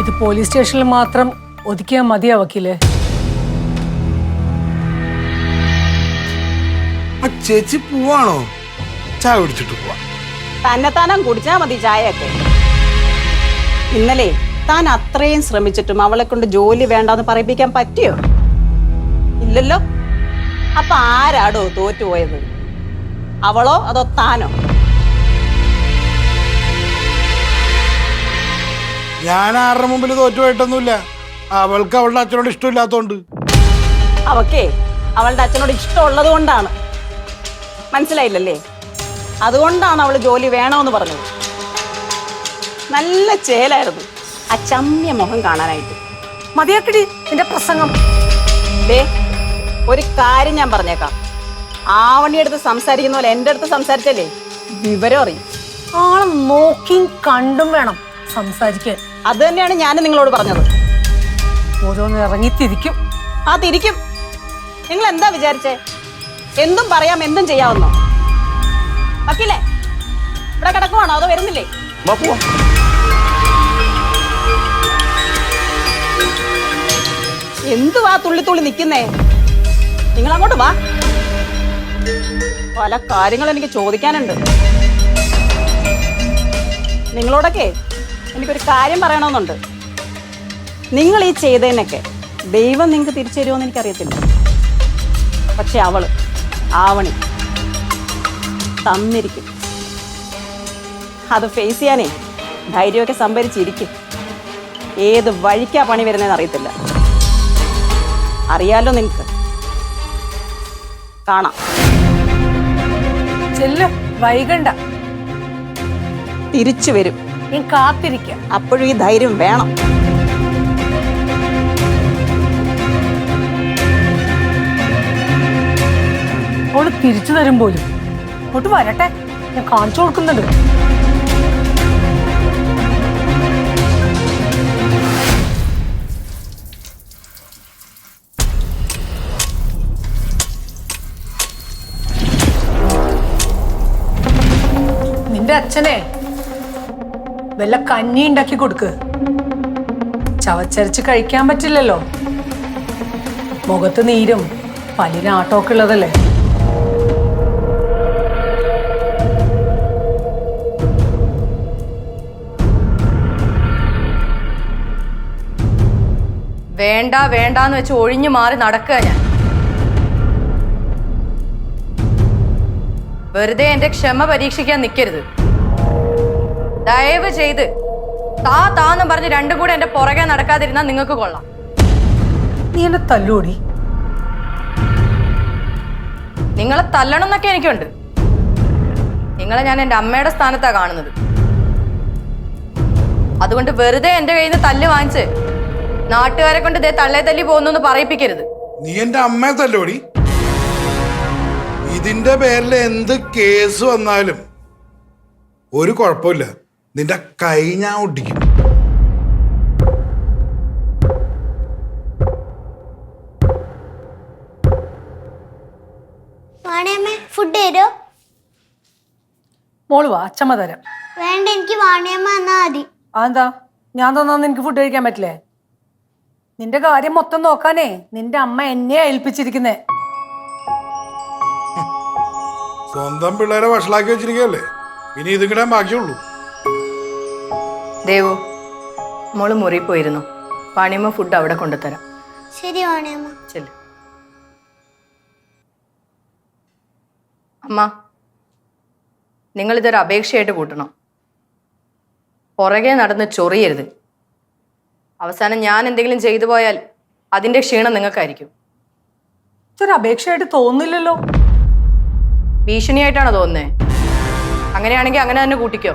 ഇത് പോലീസ് സ്റ്റേഷനിൽ മാത്രം ഒതുക്കിയാൽ മതിയാ വക്കീല്. ചേച്ചി പോവാണോ? ചായ കുടിച്ചിട്ട് പോവാ. തന്നെത്താനം കുടിച്ചാ മതി ചായയൊക്കെ. ഇന്നലെ താൻ അത്രയും ശ്രമിച്ചിട്ടും അവളെ കൊണ്ട് ജോലി വേണ്ടാന്ന് പറയിപ്പിക്കാൻ പറ്റിയോ? ഇല്ലല്ലോ. അപ്പൊ ആരാടോ തോറ്റുപോയത്? അവളോ അതോ താനോ? ഞാൻ ആരുടെ മുമ്പിൽ തോറ്റുപോയിട്ടൊന്നുമില്ല. അവൾക്ക് അവളുടെ അച്ഛനോട് ഇഷ്ടമില്ലാത്തോണ്ട്. അവക്കേ അവളുടെ അച്ഛനോട് ഇഷ്ടമുള്ളത് കൊണ്ടാണ്. മനസ്സിലായില്ലല്ലേ? അതുകൊണ്ടാണ് അവള് ജോലി വേണമെന്ന് പറഞ്ഞത്. നല്ല ചേലായിരുന്നു ആ ചമ്മിയ മുഖം കാണാനായിട്ട്. മതിയാക്കടി നിന്റെ പ്രസംഗം. ദേ ഒരു കാര്യം ഞാൻ പറഞ്ഞേക്കാം. ആവണിയെടുത്ത് സംസാരിക്കുന്ന പോലെ എൻ്റെ അടുത്ത് സംസാരിച്ചല്ലേ വിവരം അറിയും. ആളെ നോക്കിയും കണ്ടും വേണം സംസാരിക്കാൻ. അത് തന്നെയാണ് ഞാൻ നിങ്ങളോട് പറഞ്ഞത്. ഓരോന്ന് ഇറങ്ങിത്തിരിക്കും. ആ തിരിക്കും. നിങ്ങൾ എന്താ വിചാരിച്ചേ? എന്തും പറയാം, എന്തും ചെയ്യാവുന്നോ? വക്കീലേ, ഇവിടെ കിടക്കുവാണോ അതോ വരുന്നില്ലേ? എന്തുവാ തുള്ളി തുള്ളി നിൽക്കുന്നേ? നിങ്ങൾ അങ്ങോട്ട് വാ. പല കാര്യങ്ങൾ എനിക്ക് ചോദിക്കാനുണ്ട്. നിങ്ങളോടൊക്കെ എനിക്കൊരു കാര്യം പറയണമെന്നുണ്ട്. നിങ്ങൾ ഈ ചെയ്തതിനൊക്കെ ദൈവം നിങ്ങൾക്ക് തിരിച്ചു തരുമോന്ന് എനിക്കറിയത്തില്ല. പക്ഷെ അവള് ആവണി തന്നിരിക്കും. അത് ഫേസ് ചെയ്യാനേ ധൈര്യമൊക്കെ സംഭരിച്ചിരിക്കും. ഏത് വഴിക്കാ പണി വരുന്നതെന്ന് അറിയത്തില്ല. അറിയാലോ നിനക്ക്. കാണാം. ചെല്ല്, വൈകണ്ട. തിരിച്ചു വരും. ഞാൻ കാത്തിരിക്കാം. അപ്പോഴും ഈ ധൈര്യം വേണം. അവള് തിരിച്ചു തരും പോലും. അങ്ങോട്ട് വരട്ടെ, ഞാൻ കാണിച്ചു കൊടുക്കുന്നുണ്ട്. നിന്റെ അച്ഛനെ വല്ല കഞ്ഞി ഉണ്ടാക്കി കൊടുക്ക്. ചവച്ചരച്ച് കഴിക്കാൻ പറ്റില്ലല്ലോ. മുഖത്ത് നീരും പല്ലിനാട്ടമൊക്കെ ഉള്ളതല്ലേ. വേണ്ട വേണ്ടാന്ന് വെച്ച് ഒഴിഞ്ഞു മാറി നടക്കുക ഞാൻ. വെറുതെ എന്റെ ക്ഷമ പരീക്ഷിക്കാൻ നിൽക്കരുത്. ദയവ് ചെയ്ത് താന്ന് പറഞ്ഞ് രണ്ടും കൂടെ എന്റെ പുറകെ നടക്കാതിരുന്നാൽ നിങ്ങൾക്ക് കൊള്ളാം. നീ എന്നെ തല്ലൂടി. നിങ്ങളെ തല്ലണം എന്നൊക്കെ എനിക്കുണ്ട്. നിങ്ങളെ ഞാൻ എന്റെ അമ്മയുടെ സ്ഥാനത്താ കാണുന്നത്. അതുകൊണ്ട് വെറുതെ എന്റെ കയ്യിൽ നിന്ന് തല്ല് വാങ്ങിച്ച് നാട്ടുകാരെ കൊണ്ട് ഇതേ തള്ളേ തല്ലി പോകുന്നു പറയിപ്പിക്കരുത്. നീ എന്റെ അമ്മയെ തല്ലോടി. ഇതിന്റെ പേരിൽ എന്ത് കേസ് വന്നാലും ഒരു കുഴപ്പമില്ല. നിന്റെ കൈ ഞാൻ ഒട്ടിക്കും. ഫുഡ് തരോ? മോള് വാ, അച്ഛമ്മ തരാം. വേണ്ട, എനിക്ക് വാണിയമ്മ എന്നാ മതി. അതെന്താ? ഞാൻ തന്നാ നിനക്ക് ഫുഡ് കഴിക്കാൻ പറ്റില്ലേ? നിന്റെ കാര്യം മൊത്തം നോക്കാനേ നിന്റെ അമ്മ എന്നെ ഏൽപ്പിച്ചിരിക്കുന്നേ. സ്വന്തം പിള്ളേരെ വഷളാക്കി വെച്ചിരിക്കല്ലേ. ഇനി ഇതും കിടാൻ ബാക്കിയുള്ളൂ. ദേവു, മോള് മുറി പോയിരുന്നു. പാണിയമ്മ ഫുഡ് അവിടെ കൊണ്ടുതരാം. ശരി വാണിയമ്മ. ചെല്ലു. അമ്മ, നിങ്ങളിതൊരു അപേക്ഷയായിട്ട് കൂട്ടണം. പുറകെ നടന്ന് ചൊറിയരുത്. അവസാനം ഞാൻ എന്തെങ്കിലും ചെയ്തു പോയാൽ അതിന്റെ ക്ഷീണം നിങ്ങൾക്കായിരിക്കും. ഇതൊരു അപേക്ഷയായിട്ട് തോന്നില്ലല്ലോ. ഭീഷണിയായിട്ടാണോ തോന്നുന്നേ? അങ്ങനെയാണെങ്കിൽ അങ്ങനെ തന്നെ കൂട്ടിക്കോ.